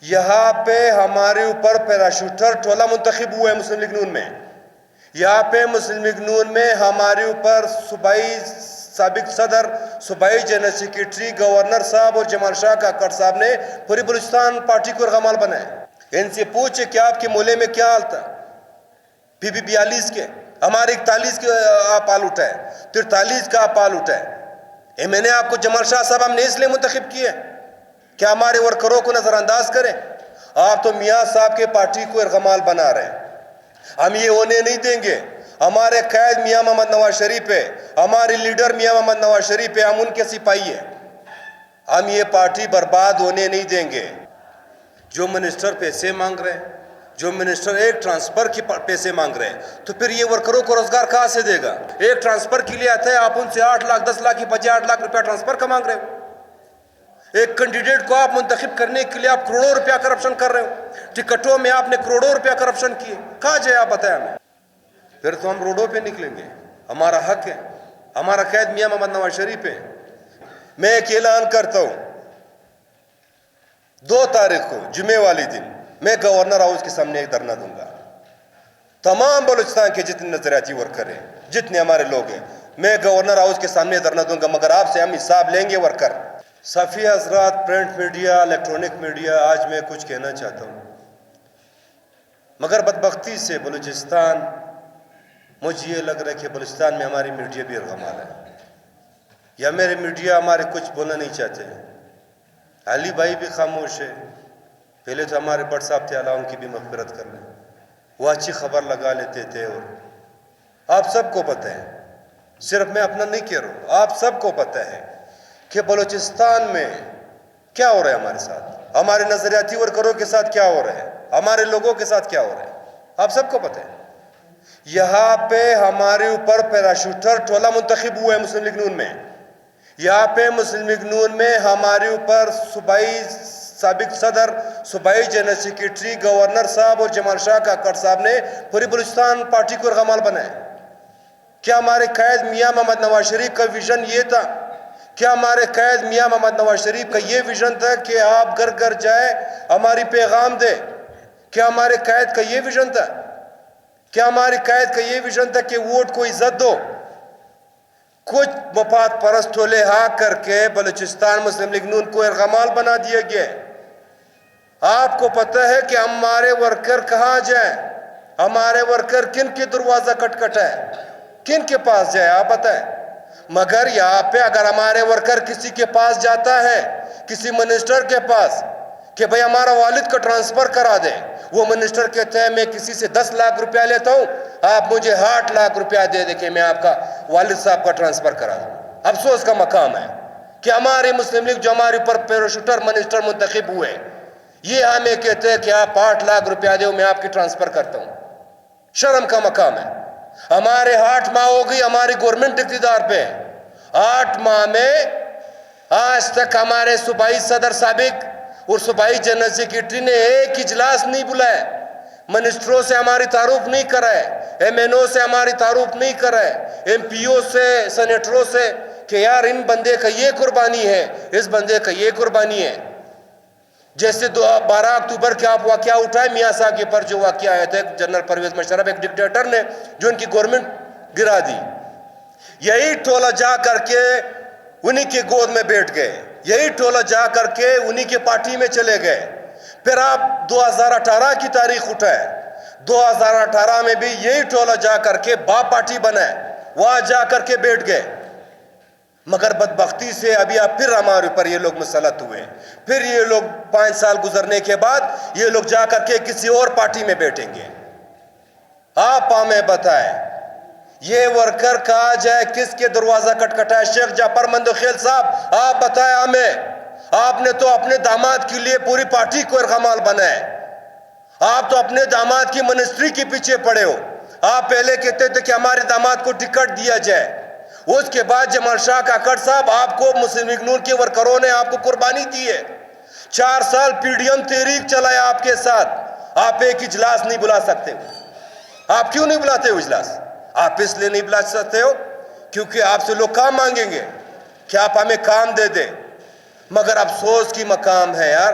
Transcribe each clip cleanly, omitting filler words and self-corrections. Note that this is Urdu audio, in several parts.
یہاں پہ ہمارے اوپر پیراشوٹر ٹولہ منتخب ہوئے مسلم لیگ نون میں. یہاں پہ مسلم لیگ نون میں ہمارے اوپر صوبائی سابق صدر، صوبائی جنرل سیکریٹری، گورنر صاحب اور جمال شاہ کاکڑ صاحب نے پوری بلوچستان پارٹی کو ارغمال بنایا. ان سے پوچھے کہ آپ کے مولے میں کیا حال تھا؟ پی 42 کے، ہمارے 41 کے آپ پال اٹھائے، 43 کا آپ پال اٹھائے. میں نے آپ کو جمال شاہ صاحب ہم نے اس لیے منتخب کیے کہ ہمارے ورکروں کو نظر انداز کریں. آپ تو میاں صاحب کے پارٹی کو ارغمال بنا رہے ہیں. ہم یہ ہونے نہیں دیں گے. ہمارے قائد میاں محمد نواز شریف ہے، ہمارے لیڈر میاں محمد نواز شریف ہے، ہم ان کے سپاہی ہیں. ہم یہ پارٹی برباد ہونے نہیں دیں گے. جو منسٹر پیسے مانگ رہے ہیں، جو منسٹر ایک ٹرانسفر کی پیسے مانگ رہے ہیں، تو پھر یہ ورکروں کو روزگار کہاں سے دے گا؟ ایک ٹرانسفر کے لیے آتا ہے، آپ ان سے 8 لاکھ 10 لاکھ کی بجائے 8 لاکھ روپیہ ٹرانسفر کا مانگ رہے ہو. ایک کینڈیڈیٹ کو آپ منتخب کرنے کے لیے آپ کروڑوں روپیہ کرپشن کر رہے ہو. ٹکٹوں میں آپ نے کروڑوں روپیہ کرپشن کیے. کہاں جائے آپ بتائیں ہمیں. پھر تو ہم روڈوں پہ نکلیں گے. ہمارا حق ہے. ہمارا قائد میاں محمد نواز شریف ہے. میں ایک اعلان کرتا ہوں، 2 تاریخ کو جمعے والی دن میں گورنر ہاؤس کے سامنے ایک دھرنا دوں گا. تمام بلوچستان کے جتنے نظریاتی ورکر ہیں، جتنے ہمارے لوگ ہیں، میں گورنر ہاؤس کے سامنے دھرنا دوں گا. مگر آپ سے ہم حساب لیں گے ورکر. صفی حضرات، پرنٹ میڈیا، الیکٹرانک میڈیا، آج میں کچھ کہنا چاہتا ہوں، مگر بدبختی سے بلوچستان، مجھے یہ لگ رہا ہے کہ بلوچستان میں ہماری میڈیا بھی ارغمال ہے، یا میرے میڈیا ہمارے کچھ بولنا نہیں چاہتے ہیں. علی بھائی بھی خاموش ہے. پہلے تو ہمارے بٹ صاحب تھے، اللہ ان کی بھی مغفرت کر لیں. وہ اچھی خبر لگا لیتے تھے. اور آپ سب کو پتہ ہے، صرف میں اپنا نہیں کہہ رہا ہوں، آپ سب کو پتہ ہے کہ بلوچستان میں کیا ہو رہا ہے ہمارے ساتھ، ہمارے نظریاتی ورکروں کے ساتھ کیا ہو رہا ہے، ہمارے لوگوں کے ساتھ کیا ہو رہا ہے. آپ سب کو پتہ ہے. یہاں پہ ہمارے اوپر پیراشوٹر ٹولہ منتخب ہوئے مسلم لیگ نون میں. یہاں پہ مسلم لیگ نون میں ہمارے اوپر صوبائی سابق صدر، صوبائی جنرل سیکریٹری، گورنر صاحب اور جمال شاہ کاکڑ صاحب نے پوری بلوچستان پارٹی کو ارغمال بنایا. کیا ہمارے قائد میاں محمد نواز شریف کا ویژن یہ تھا؟ کیا ہمارے قائد میاں محمد نواز شریف کا یہ ویژن تھا کہ آپ گھر گھر جائے ہماری پیغام دے؟ کیا ہمارے قائد کا یہ ویژن تھا؟ کیا ہمارے قائد کا یہ ویژن تھا کہ ووٹ کو عزت دو؟ کچھ مفاد پرست ٹولے ہاں کر کے بلوچستان مسلم لیگ نون کو ارغمال بنا دیا گیا. آپ کو پتہ ہے کہ ہمارے ورکر کہاں جائیں؟ ہمارے ورکر کن کے دروازہ کٹکھٹائے، کن کے پاس جائے آپ بتائیں. مگر یہاں پہ اگر ہمارے ورکر کسی کے پاس جاتا ہے، کسی منسٹر کے پاس، کہ بھئی ہمارا والد کا ٹرانسفر کرا دے، وہ منسٹر کہتا ہے میں کسی سے 10 لاکھ روپیہ لیتا ہوں، آپ مجھے 8 لاکھ روپیہ دے دے کہ میں آپ کا والد صاحب کا ٹرانسفر کرا دوں. افسوس کا مقام ہے کہ ہمارے مسلم لیگ جو ہمارے اوپر پیراشوٹر منسٹر منتخب ہوئے، یہ ہمیں کہتے ہیں کہ آپ 8 لاکھ روپیہ دے میں آپ کی ٹرانسفر کرتا ہوں. شرم کا مقام ہے. ہمارے 8 ماہ ہو گئی ہماری گورنمنٹ اقتدار پہ. 8 ماہ میں آج تک ہمارے صوبائی صدر سابق اور صوبائی جنرل سیکریٹری نے ایک اجلاس نہیں بلائے. منسٹروں سے ہماری تعارف نہیں کرائے، ایم این او سے ہماری تعارف نہیں کرائے، ایم پی او سے، سینیٹروں سے، کہ یار ان بندے کا یہ قربانی ہے، اس بندے کا یہ قربانی ہے. جیسے 12 اکتوبر کے آپ واقعہ اٹھائے میاں صاحب کے پر جو واقعہ آیا تھا، جنرل پرویز مشرف ایک ڈکٹیٹر نے جو ان کی گورنمنٹ گرا دی. یہی ٹولہ جا کر کے انہی کے گود میں بیٹھ گئے، یہی ٹولہ جا کر کے انہی کے پارٹی میں چلے گئے. پھر آپ 2018 کی تاریخ اٹھائے، 2018 میں بھی یہی ٹولہ جا کر کے باپ پارٹی بنائے، وہاں جا کر کے بیٹھ گئے. مگر بدبختی سے ابھی آپ پھر ہمارے اوپر یہ لوگ مسلط ہوئے. پھر یہ لوگ 5 سال گزرنے کے بعد یہ لوگ جا کر کے کسی اور پارٹی میں بیٹھیں گے. آپ ہمیں بتائیں یہ ورکر کہاں جائے، کس کے دروازہ کٹکھٹائے؟ شیخ جعفر مندوخیل صاحب آپ بتائیں ہمیں. آپ نے تو اپنے داماد کے لیے پوری پارٹی کو ارغمال بنائے. آپ تو اپنے داماد کی منسٹری کے پیچھے پڑے ہو. آپ پہلے کہتے تھے کہ ہمارے داماد کو ٹکٹ دیا جائے، اس کے بعد جمال شاہ کاکڑ صاحب آپ کو مسلم لیگ نون کے ورکروں نے آپ کو قربانی دی ہے. 4 سال پی ڈی ایم تحریک چلایا آپ کے ساتھ. آپ ایک اجلاس نہیں بلا سکتے. آپ کیوں نہیں بلاتے ہو اجلاس؟ آپ اس لیے نہیں بلا سکتے ہو کیونکہ آپ سے لوگ کام مانگیں گے کہ آپ ہمیں کام دے دیں. مگر افسوس کی مقام ہے یار،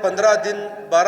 12